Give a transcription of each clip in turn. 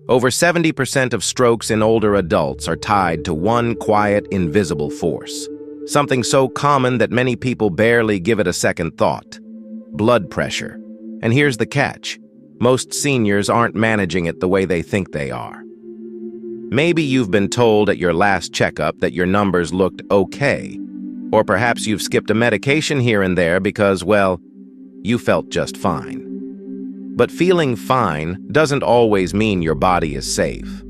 Over 70% of strokes in older adults are tied to one quiet, invisible force. Something so common that many people barely give it a second thought. Blood pressure. And here's the catch. Most seniors aren't managing it the way they think they are. Maybe you've been told at your last checkup that your numbers looked okay. Or perhaps you've skipped a medication here and there because, well, you felt just fine. But feeling fine doesn't always mean your body is safe.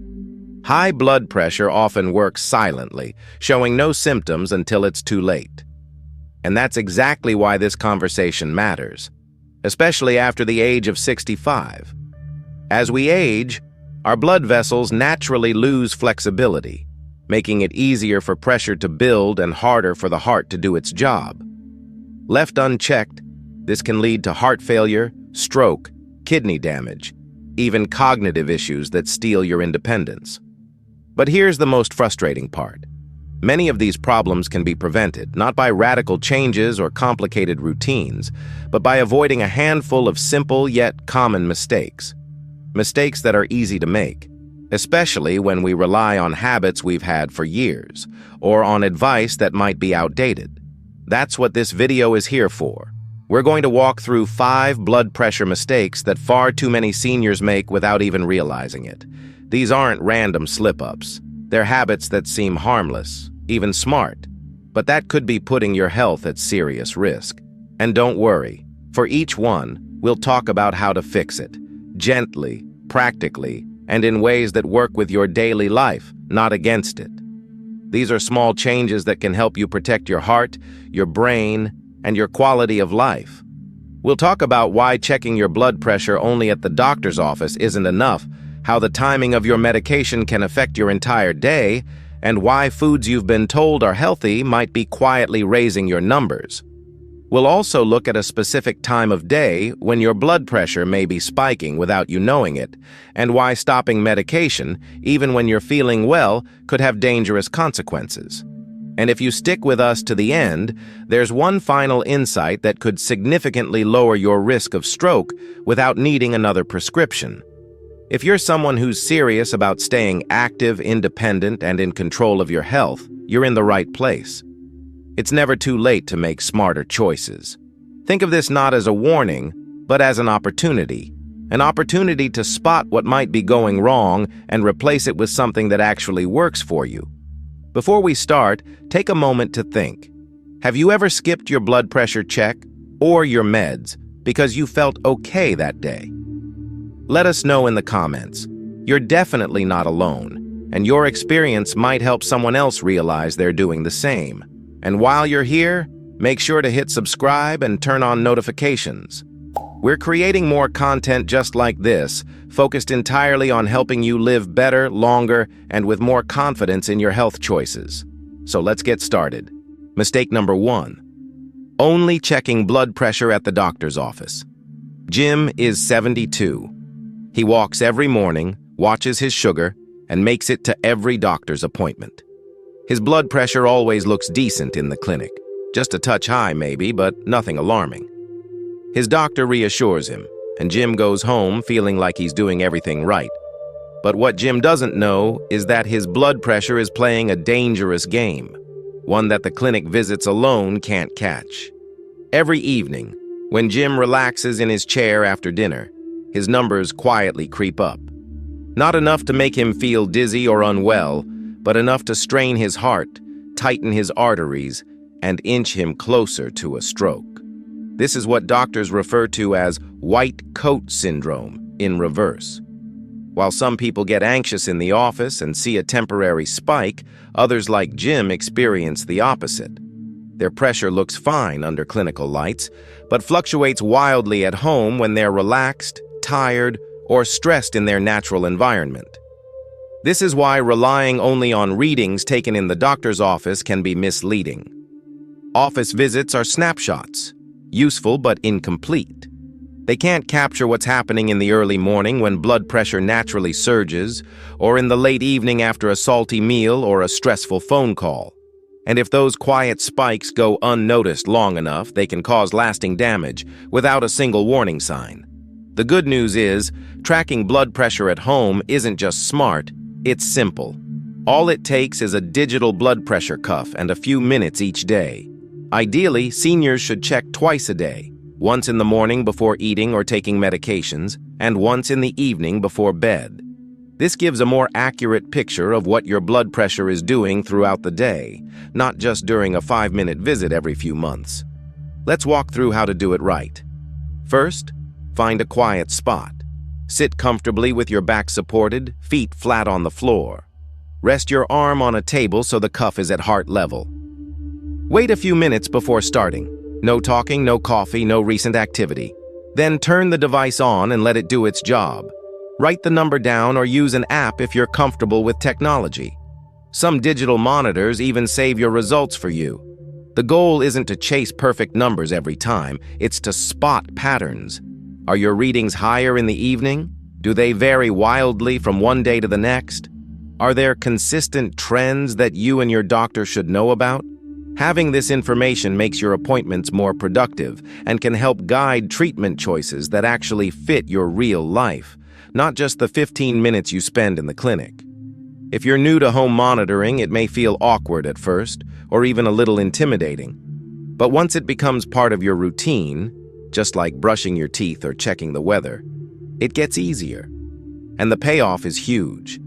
High blood pressure often works silently, showing no symptoms until it's too late. And that's exactly why this conversation matters, especially after the age of 65. As we age, our blood vessels naturally lose flexibility, making it easier for pressure to build and harder for the heart to do its job. Left unchecked, this can lead to heart failure, stroke, kidney damage, even cognitive issues that steal your independence. But here's the most frustrating part. Many of these problems can be prevented, not by radical changes or complicated routines, but by avoiding a handful of simple yet common mistakes. Mistakes that are easy to make, especially when we rely on habits we've had for years, or on advice that might be outdated. That's what this video is here for. We're going to walk through 5 blood pressure mistakes that far too many seniors make without even realizing it. These aren't random slip-ups. They're habits that seem harmless, even smart, but that could be putting your health at serious risk. And don't worry, for each one, we'll talk about how to fix it, gently, practically, and in ways that work with your daily life, not against it. These are small changes that can help you protect your heart, your brain, and your quality of life. We'll talk about why checking your blood pressure only at the doctor's office isn't enough, how the timing of your medication can affect your entire day, and why foods you've been told are healthy might be quietly raising your numbers. We'll also look at a specific time of day when your blood pressure may be spiking without you knowing it, and why stopping medication, even when you're feeling well, could have dangerous consequences. And if you stick with us to the end, there's one final insight that could significantly lower your risk of stroke without needing another prescription. If you're someone who's serious about staying active, independent, and in control of your health, you're in the right place. It's never too late to make smarter choices. Think of this not as a warning, but as an opportunity to spot what might be going wrong and replace it with something that actually works for you. Before we start, take a moment to think. Have you ever skipped your blood pressure check or your meds because you felt okay that day? Let us know in the comments. You're definitely not alone, and your experience might help someone else realize they're doing the same. And while you're here, make sure to hit subscribe and turn on notifications. We're creating more content just like this, focused entirely on helping you live better, longer, and with more confidence in your health choices. So let's get started. Mistake number 1. Only checking blood pressure at the doctor's office. Jim is 72. He walks every morning, watches his sugar, and makes it to every doctor's appointment. His blood pressure always looks decent in the clinic. Just a touch high maybe, but nothing alarming. His doctor reassures him, and Jim goes home feeling like he's doing everything right. But what Jim doesn't know is that his blood pressure is playing a dangerous game, one that the clinic visits alone can't catch. Every evening, when Jim relaxes in his chair after dinner, his numbers quietly creep up. Not enough to make him feel dizzy or unwell, but enough to strain his heart, tighten his arteries, and inch him closer to a stroke. This is what doctors refer to as white coat syndrome in reverse. While some people get anxious in the office and see a temporary spike, others like Jim experience the opposite. Their pressure looks fine under clinical lights, but fluctuates wildly at home when they're relaxed, tired, or stressed in their natural environment. This is why relying only on readings taken in the doctor's office can be misleading. Office visits are snapshots, useful but incomplete. They can't capture what's happening in the early morning when blood pressure naturally surges, or in the late evening after a salty meal or a stressful phone call. And if those quiet spikes go unnoticed long enough, they can cause lasting damage without a single warning sign. The good news is, tracking blood pressure at home isn't just smart, it's simple. All it takes is a digital blood pressure cuff and a few minutes each day. Ideally, seniors should check twice a day, once in the morning before eating or taking medications, and once in the evening before bed. This gives a more accurate picture of what your blood pressure is doing throughout the day, not just during a 5-minute visit every few months. Let's walk through how to do it right. First, find a quiet spot. Sit comfortably with your back supported, feet flat on the floor. Rest your arm on a table so the cuff is at heart level. Wait a few minutes before starting. No talking, no coffee, no recent activity. Then turn the device on and let it do its job. Write the number down or use an app if you're comfortable with technology. Some digital monitors even save your results for you. The goal isn't to chase perfect numbers every time, it's to spot patterns. Are your readings higher in the evening? Do they vary wildly from one day to the next? Are there consistent trends that you and your doctor should know about? Having this information makes your appointments more productive and can help guide treatment choices that actually fit your real life, not just the 15 minutes you spend in the clinic. If you're new to home monitoring, it may feel awkward at first, or even a little intimidating. But once it becomes part of your routine, just like brushing your teeth or checking the weather, it gets easier. And the payoff is huge.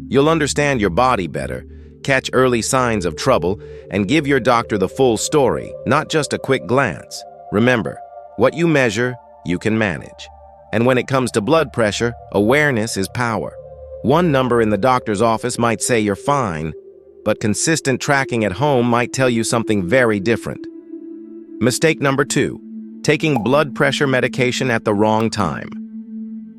You'll understand your body better, catch early signs of trouble, and give your doctor the full story, not just a quick glance. Remember, what you measure, you can manage. And when it comes to blood pressure, awareness is power. One number in the doctor's office might say you're fine, but consistent tracking at home might tell you something very different. Mistake number 2, taking blood pressure medication at the wrong time.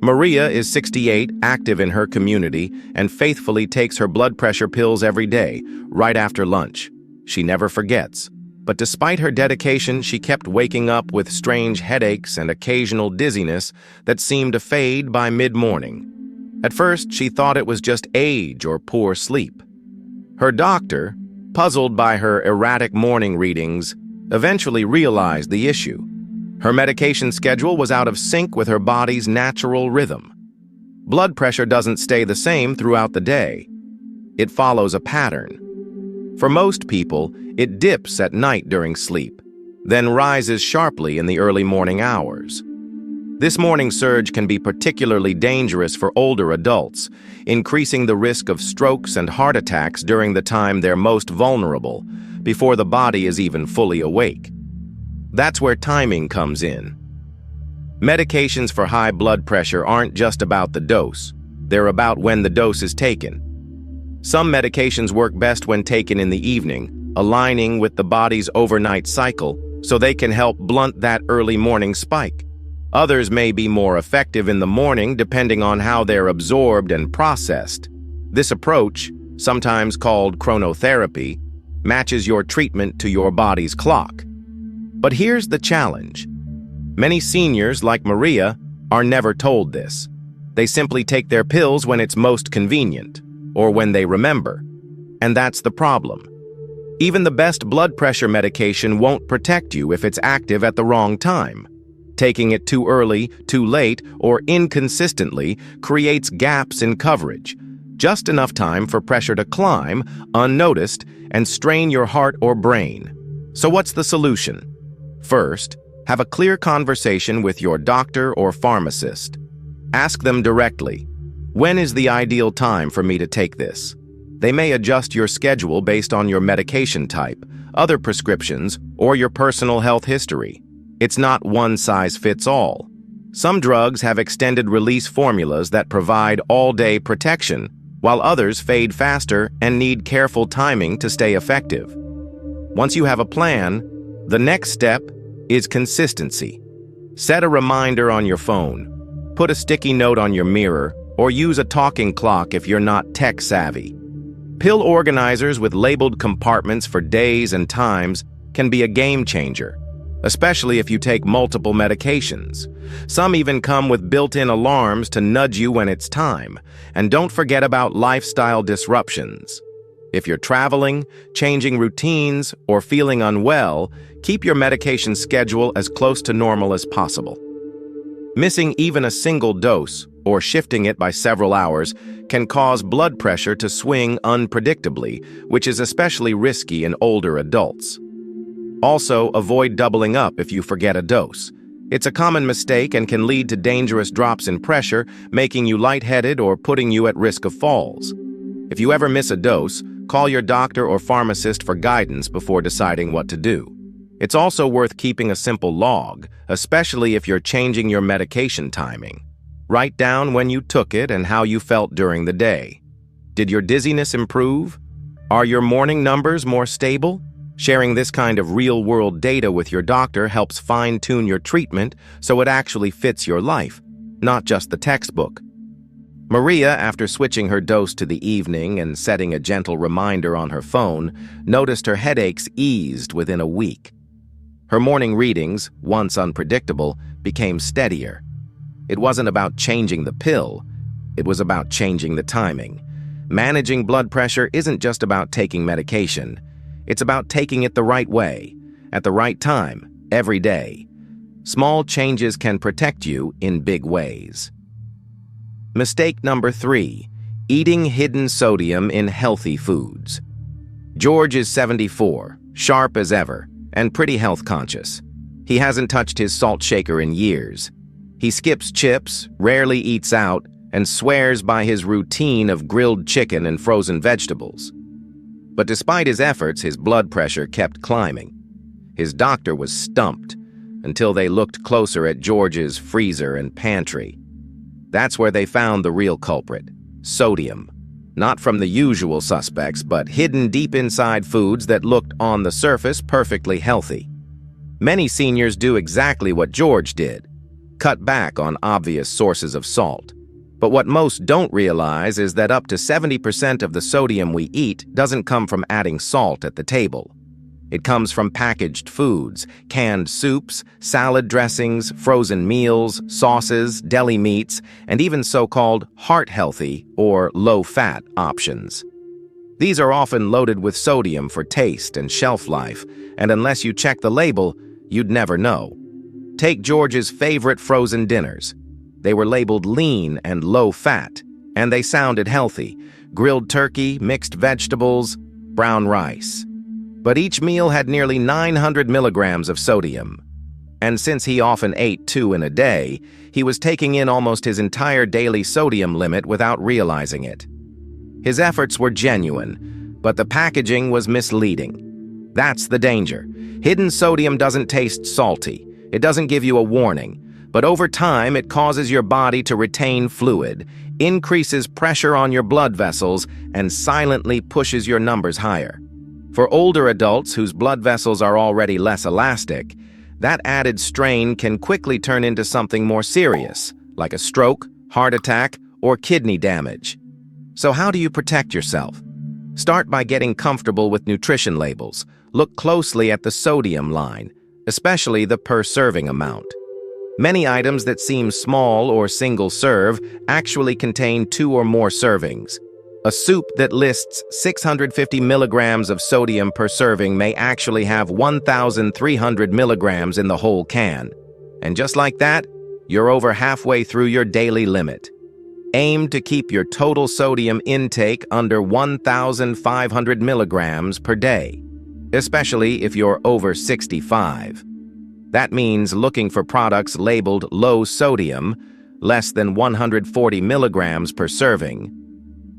Maria is 68, active in her community, and faithfully takes her blood pressure pills every day, right after lunch. She never forgets. But despite her dedication, she kept waking up with strange headaches and occasional dizziness that seemed to fade by mid-morning. At first, she thought it was just age or poor sleep. Her doctor, puzzled by her erratic morning readings, eventually realized the issue. Her medication schedule was out of sync with her body's natural rhythm. Blood pressure doesn't stay the same throughout the day. It follows a pattern. For most people, it dips at night during sleep, then rises sharply in the early morning hours. This morning surge can be particularly dangerous for older adults, increasing the risk of strokes and heart attacks during the time they're most vulnerable, before the body is even fully awake. That's where timing comes in. Medications for high blood pressure aren't just about the dose, they're about when the dose is taken. Some medications work best when taken in the evening, aligning with the body's overnight cycle so they can help blunt that early morning spike. Others may be more effective in the morning depending on how they're absorbed and processed. This approach, sometimes called chronotherapy, matches your treatment to your body's clock. But here's the challenge. Many seniors, like Maria, are never told this. They simply take their pills when it's most convenient, or when they remember. And that's the problem. Even the best blood pressure medication won't protect you if it's active at the wrong time. Taking it too early, too late, or inconsistently creates gaps in coverage, just enough time for pressure to climb, unnoticed, and strain your heart or brain. So what's the solution? First, have a clear conversation with your doctor or pharmacist. Ask them directly, when is the ideal time for me to take this? They may adjust your schedule based on your medication type, other prescriptions, or your personal health history. It's not one size fits all. Some drugs have extended release formulas that provide all-day protection, while others fade faster and need careful timing to stay effective. Once you have a plan, the next step is consistency. Set a reminder on your phone, put a sticky note on your mirror, or use a talking clock if you're not tech-savvy. Pill organizers with labeled compartments for days and times can be a game-changer, especially if you take multiple medications. Some even come with built-in alarms to nudge you when it's time. And don't forget about lifestyle disruptions. If you're traveling, changing routines, or feeling unwell, keep your medication schedule as close to normal as possible. Missing even a single dose, or shifting it by several hours, can cause blood pressure to swing unpredictably, which is especially risky in older adults. Also, avoid doubling up if you forget a dose. It's a common mistake and can lead to dangerous drops in pressure, making you lightheaded or putting you at risk of falls. If you ever miss a dose, call your doctor or pharmacist for guidance before deciding what to do. It's also worth keeping a simple log, especially if you're changing your medication timing. Write down when you took it and how you felt during the day. Did your dizziness improve? Are your morning numbers more stable? Sharing this kind of real-world data with your doctor helps fine-tune your treatment so it actually fits your life, not just the textbook. Maria, after switching her dose to the evening and setting a gentle reminder on her phone, noticed her headaches eased within a week. Her morning readings, once unpredictable, became steadier. It wasn't about changing the pill, it was about changing the timing. Managing blood pressure isn't just about taking medication. It's about taking it the right way, at the right time, every day. Small changes can protect you in big ways. Mistake number 3, eating hidden sodium in healthy foods. George is 74, sharp as ever, and pretty health conscious. He hasn't touched his salt shaker in years. He skips chips, rarely eats out, and swears by his routine of grilled chicken and frozen vegetables. But despite his efforts, his blood pressure kept climbing. His doctor was stumped until they looked closer at George's freezer and pantry. That's where they found the real culprit, sodium. Not from the usual suspects, but hidden deep inside foods that looked on the surface perfectly healthy. Many seniors do exactly what George did, cut back on obvious sources of salt. But what most don't realize is that up to 70% of the sodium we eat doesn't come from adding salt at the table. It comes from packaged foods, canned soups, salad dressings, frozen meals, sauces, deli meats, and even so-called heart-healthy or low-fat options. These are often loaded with sodium for taste and shelf life, and unless you check the label, you'd never know. Take George's favorite frozen dinners. They were labeled lean and low-fat, and they sounded healthy: grilled turkey, mixed vegetables, brown rice. But each meal had nearly 900 milligrams of sodium. And since he often ate 2 in a day, he was taking in almost his entire daily sodium limit without realizing it. His efforts were genuine, but the packaging was misleading. That's the danger. Hidden sodium doesn't taste salty. It doesn't give you a warning. But over time, it causes your body to retain fluid, increases pressure on your blood vessels, and silently pushes your numbers higher. For older adults whose blood vessels are already less elastic, that added strain can quickly turn into something more serious, like a stroke, heart attack, or kidney damage. So how do you protect yourself? Start by getting comfortable with nutrition labels. Look closely at the sodium line, especially the per-serving amount. Many items that seem small or single-serve actually contain 2 or more servings. A soup that lists 650 milligrams of sodium per serving may actually have 1,300 milligrams in the whole can. And just like that, you're over halfway through your daily limit. Aim to keep your total sodium intake under 1,500 milligrams per day, especially if you're over 65. That means looking for products labeled low sodium, less than 140 milligrams per serving.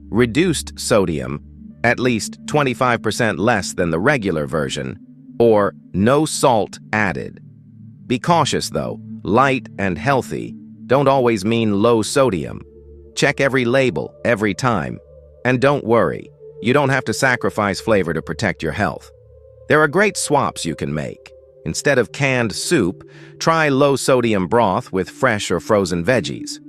Reduced sodium, at least 25% less than the regular version, or no salt added. Be cautious though, light and healthy don't always mean low sodium. Check every label, every time. And don't worry, you don't have to sacrifice flavor to protect your health. There are great swaps you can make. Instead of canned soup, try low-sodium broth with fresh or frozen veggies.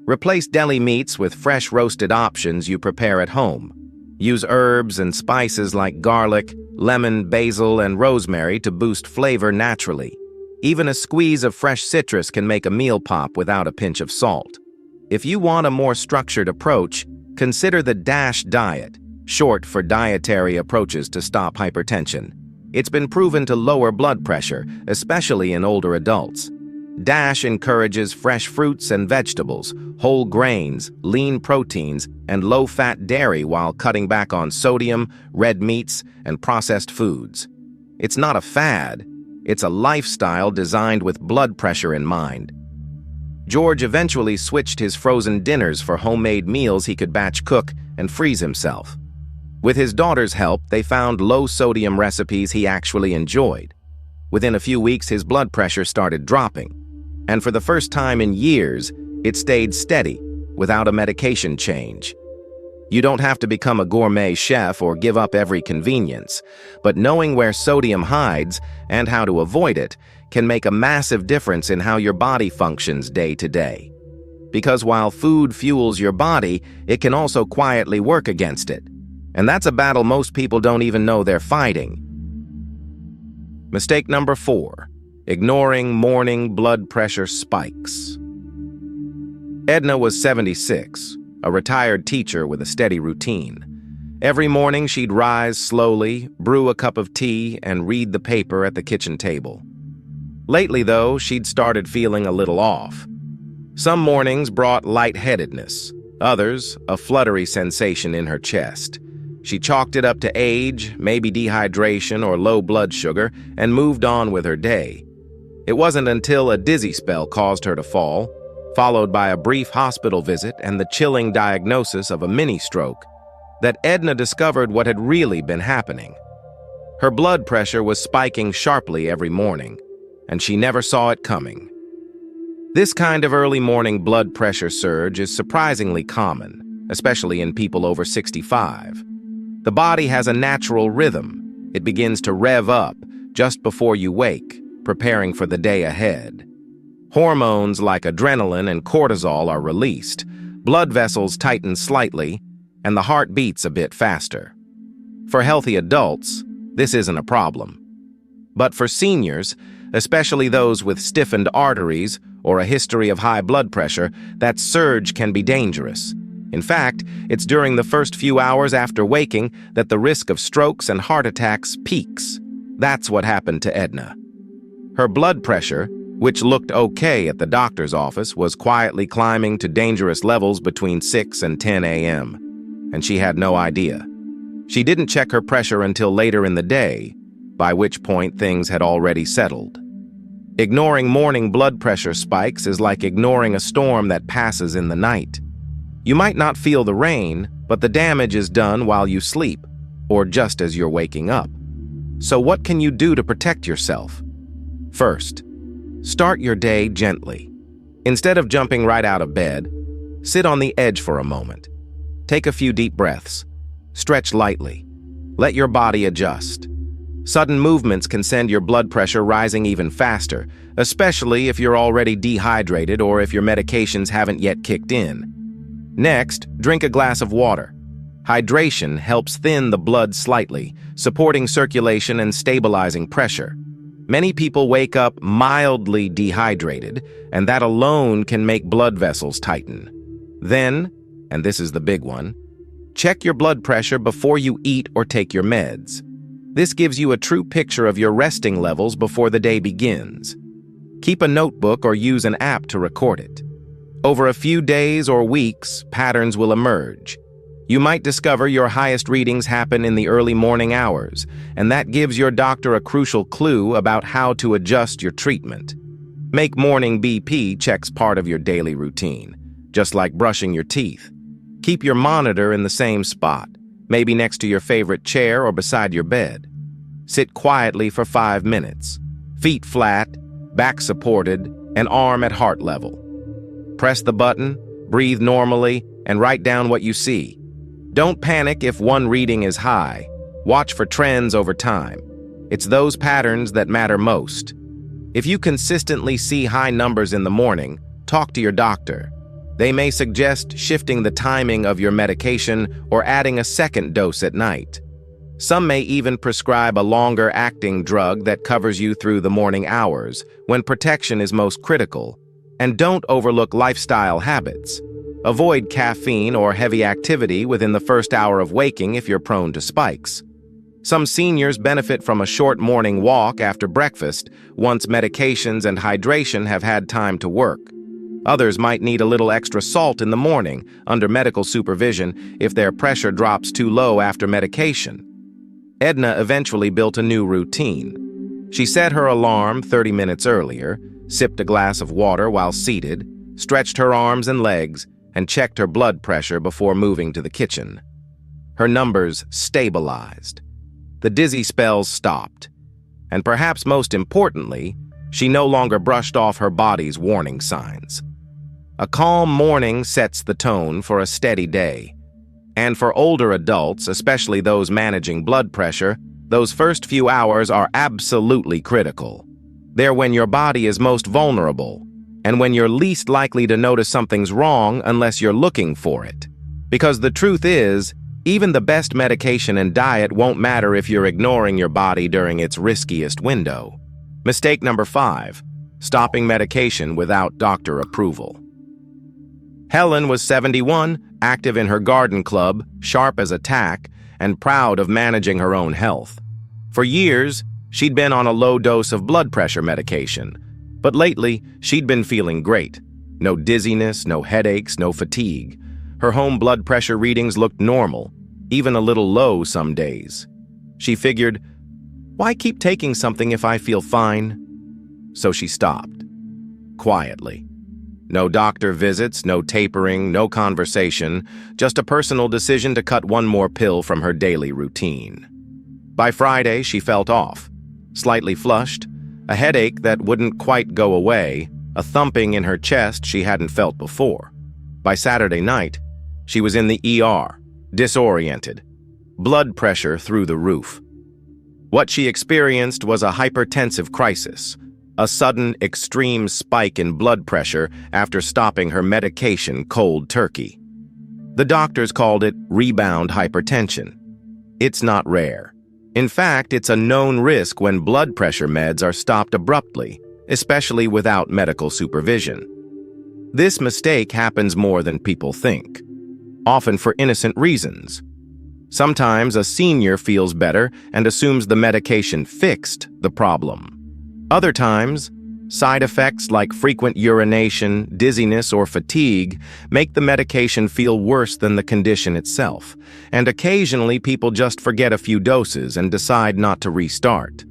Replace deli meats with fresh roasted options you prepare at home. Use herbs and spices like garlic, lemon, basil, and rosemary to boost flavor naturally. Even a squeeze of fresh citrus can make a meal pop without a pinch of salt. If you want a more structured approach, consider the DASH diet, short for Dietary Approaches to Stop Hypertension. It's been proven to lower blood pressure, especially in older adults. Dash encourages fresh fruits and vegetables, whole grains, lean proteins, and low-fat dairy while cutting back on sodium, red meats, and processed foods. It's not a fad, it's a lifestyle designed with blood pressure in mind. George eventually switched his frozen dinners for homemade meals he could batch cook and freeze himself. With his daughter's help, they found low-sodium recipes he actually enjoyed. Within a few weeks, his blood pressure started dropping, and for the first time in years, it stayed steady, without a medication change. You don't have to become a gourmet chef or give up every convenience, but knowing where sodium hides and how to avoid it can make a massive difference in how your body functions day to day. Because while food fuels your body, it can also quietly work against it. And that's a battle most people don't even know they're fighting. Mistake number 4. Ignoring morning blood pressure spikes. Edna was 76, a retired teacher with a steady routine. Every morning she'd rise slowly, brew a cup of tea, and read the paper at the kitchen table. Lately, though, she'd started feeling a little off. Some mornings brought lightheadedness, others a fluttery sensation in her chest. She chalked it up to age, maybe dehydration or low blood sugar, and moved on with her day. It wasn't until a dizzy spell caused her to fall, followed by a brief hospital visit and the chilling diagnosis of a mini-stroke, that Edna discovered what had really been happening. Her blood pressure was spiking sharply every morning, and she never saw it coming. This kind of early morning blood pressure surge is surprisingly common, especially in people over 65. The body has a natural rhythm. It begins to rev up just before you wake, preparing for the day ahead. Hormones like adrenaline and cortisol are released, blood vessels tighten slightly, and the heart beats a bit faster. For healthy adults, this isn't a problem. But for seniors, especially those with stiffened arteries or a history of high blood pressure, that surge can be dangerous. In fact, it's during the first few hours after waking that the risk of strokes and heart attacks peaks. That's what happened to Edna. Her blood pressure, which looked okay at the doctor's office, was quietly climbing to dangerous levels between 6 and 10 a.m., and she had no idea. She didn't check her pressure until later in the day, by which point things had already settled. Ignoring morning blood pressure spikes is like ignoring a storm that passes in the night. You might not feel the rain, but the damage is done while you sleep, or just as you're waking up. So what can you do to protect yourself? First, start your day gently. Instead of jumping right out of bed, sit on the edge for a moment. Take a few deep breaths. Stretch lightly. Let your body adjust. Sudden movements can send your blood pressure rising even faster, especially if you're already dehydrated or if your medications haven't yet kicked in. Next, drink a glass of water. Hydration helps thin the blood slightly, supporting circulation and stabilizing pressure. Many people wake up mildly dehydrated, and that alone can make blood vessels tighten. Then, and this is the big one, check your blood pressure before you eat or take your meds. This gives you a true picture of your resting levels before the day begins. Keep a notebook or use an app to record it. Over a few days or weeks, patterns will emerge. You might discover your highest readings happen in the early morning hours, and that gives your doctor a crucial clue about how to adjust your treatment. Make morning BP checks part of your daily routine, just like brushing your teeth. Keep your monitor in the same spot, maybe next to your favorite chair or beside your bed. Sit quietly for 5 minutes, feet flat, back supported, and arm at heart level. Press the button, breathe normally, and write down what you see. Don't panic if one reading is high. Watch for trends over time. It's those patterns that matter most. If you consistently see high numbers in the morning, talk to your doctor. They may suggest shifting the timing of your medication or adding a second dose at night. Some may even prescribe a longer-acting drug that covers you through the morning hours, when protection is most critical. And don't overlook lifestyle habits. Avoid caffeine or heavy activity within the first hour of waking if you're prone to spikes. Some seniors benefit from a short morning walk after breakfast once medications and hydration have had time to work. Others might need a little extra salt in the morning under medical supervision if their pressure drops too low after medication. Edna eventually built a new routine. She set her alarm 30 minutes earlier, sipped a glass of water while seated, stretched her arms and legs, and checked her blood pressure before moving to the kitchen. Her numbers stabilized. The dizzy spells stopped. And perhaps most importantly, she no longer brushed off her body's warning signs. A calm morning sets the tone for a steady day. And for older adults, especially those managing blood pressure, those first few hours are absolutely critical. They're when your body is most vulnerable, and when you're least likely to notice something's wrong unless you're looking for it. Because the truth is, even the best medication and diet won't matter if you're ignoring your body during its riskiest window. Mistake number 5, stopping medication without doctor approval. Helen was 71, active in her garden club, sharp as a tack, and proud of managing her own health. For years, she'd been on a low dose of blood pressure medication, but lately, she'd been feeling great. No dizziness, no headaches, no fatigue. Her home blood pressure readings looked normal, even a little low some days. She figured, why keep taking something if I feel fine? So she stopped, quietly. No doctor visits, no tapering, no conversation, just a personal decision to cut one more pill from her daily routine. By Friday, she felt off, slightly flushed, a headache that wouldn't quite go away, a thumping in her chest she hadn't felt before. By Saturday night, she was in the ER, disoriented, blood pressure through the roof. What she experienced was a hypertensive crisis, a sudden, extreme spike in blood pressure after stopping her medication cold turkey. The doctors called it rebound hypertension. It's not rare. In fact, it's a known risk when blood pressure meds are stopped abruptly, especially without medical supervision. This mistake happens more than people think, often for innocent reasons. Sometimes a senior feels better and assumes the medication fixed the problem. Other times, side effects like frequent urination, dizziness, or fatigue make the medication feel worse than the condition itself, and occasionally people just forget a few doses and decide not to restart.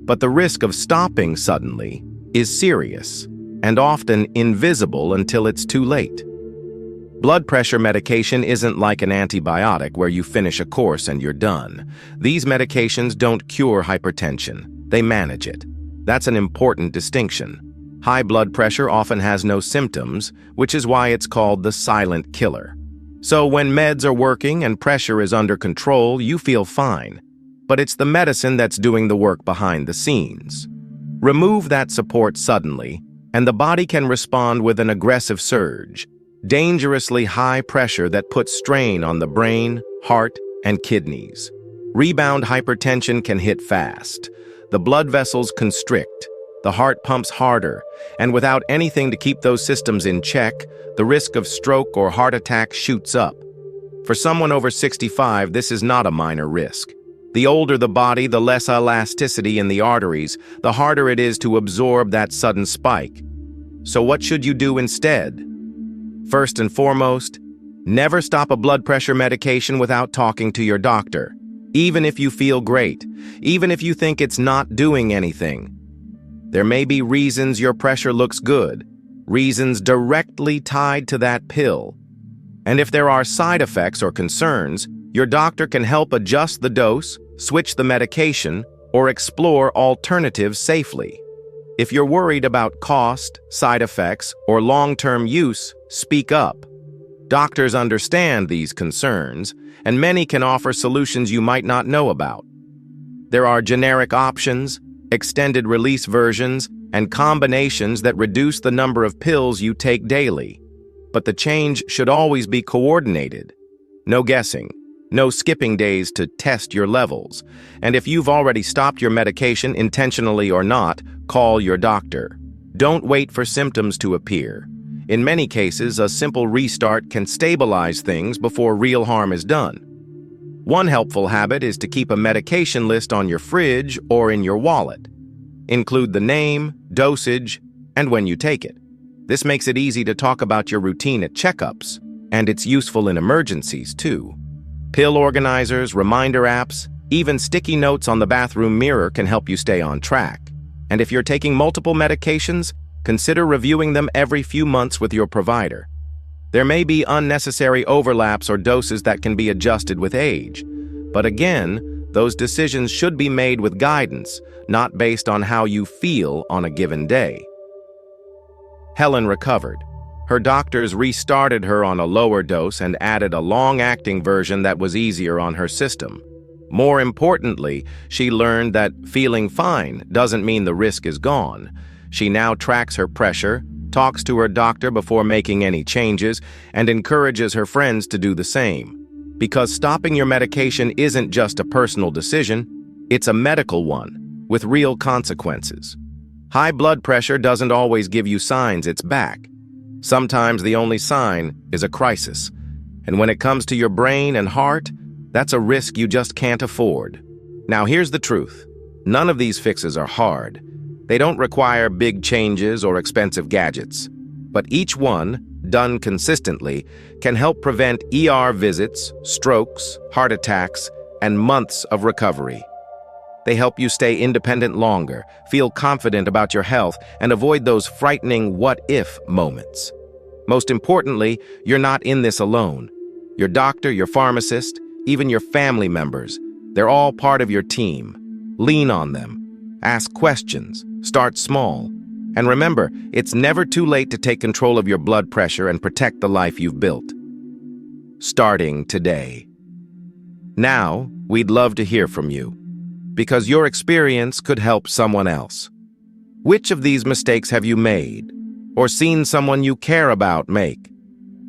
But the risk of stopping suddenly is serious and often invisible until it's too late. Blood pressure medication isn't like an antibiotic where you finish a course and you're done. These medications don't cure hypertension, they manage it. That's an important distinction. High blood pressure often has no symptoms, which is why it's called the silent killer. So when meds are working and pressure is under control, you feel fine. But it's the medicine that's doing the work behind the scenes. Remove that support suddenly, and the body can respond with an aggressive surge, dangerously high pressure that puts strain on the brain, heart, and kidneys. Rebound hypertension can hit fast. The blood vessels constrict, the heart pumps harder, and without anything to keep those systems in check, the risk of stroke or heart attack shoots up. For someone over 65, this is not a minor risk. The older the body, the less elasticity in the arteries, the harder it is to absorb that sudden spike. So what should you do instead? First and foremost, never stop a blood pressure medication without talking to your doctor. Even if you feel great, even if you think it's not doing anything. There may be reasons your pressure looks good, reasons directly tied to that pill. And if there are side effects or concerns, your doctor can help adjust the dose, switch the medication, or explore alternatives safely. If you're worried about cost, side effects, or long-term use, speak up. Doctors understand these concerns, and many can offer solutions you might not know about. There are generic options, extended-release versions, and combinations that reduce the number of pills you take daily. But the change should always be coordinated. No guessing, no skipping days to test your levels. And if you've already stopped your medication, intentionally or not, call your doctor. Don't wait for symptoms to appear. In many cases, a simple restart can stabilize things before real harm is done. One helpful habit is to keep a medication list on your fridge or in your wallet. Include the name, dosage, and when you take it. This makes it easy to talk about your routine at checkups, and it's useful in emergencies too. Pill organizers, reminder apps, even sticky notes on the bathroom mirror can help you stay on track. And if you're taking multiple medications, consider reviewing them every few months with your provider. There may be unnecessary overlaps or doses that can be adjusted with age. But again, those decisions should be made with guidance, not based on how you feel on a given day. Helen recovered. Her doctors restarted her on a lower dose and added a long-acting version that was easier on her system. More importantly, she learned that feeling fine doesn't mean the risk is gone. She now tracks her pressure, talks to her doctor before making any changes, and encourages her friends to do the same. Because stopping your medication isn't just a personal decision, it's a medical one, with real consequences. High blood pressure doesn't always give you signs it's back. Sometimes the only sign is a crisis. And when it comes to your brain and heart, that's a risk you just can't afford. Now here's the truth. None of these fixes are hard. They don't require big changes or expensive gadgets. But each one, done consistently, can help prevent ER visits, strokes, heart attacks, and months of recovery. They help you stay independent longer, feel confident about your health, and avoid those frightening what-if moments. Most importantly, you're not in this alone. Your doctor, your pharmacist, even your family members, they're all part of your team. Lean on them. Ask questions. Start small. And remember, it's never too late to take control of your blood pressure and protect the life you've built. Starting today. Now, we'd love to hear from you, because your experience could help someone else. Which of these mistakes have you made, or seen someone you care about make?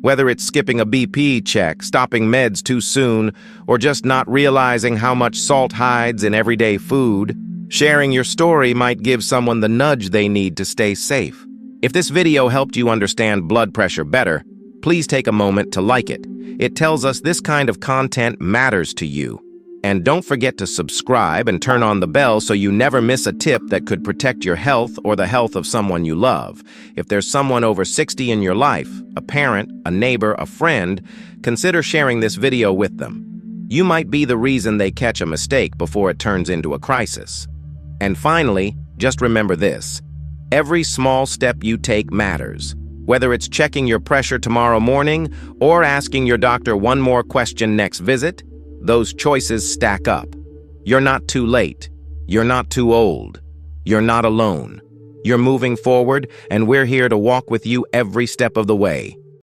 Whether it's skipping a BP check, stopping meds too soon, or just not realizing how much salt hides in everyday food, sharing your story might give someone the nudge they need to stay safe. If this video helped you understand blood pressure better, please take a moment to like it. It tells us this kind of content matters to you. And don't forget to subscribe and turn on the bell so you never miss a tip that could protect your health or the health of someone you love. If there's someone over 60 in your life, a parent, a neighbor, a friend, consider sharing this video with them. You might be the reason they catch a mistake before it turns into a crisis. And finally, just remember this. Every small step you take matters. Whether it's checking your pressure tomorrow morning or asking your doctor one more question next visit, those choices stack up. You're not too late. You're not too old. You're not alone. You're moving forward, and we're here to walk with you every step of the way.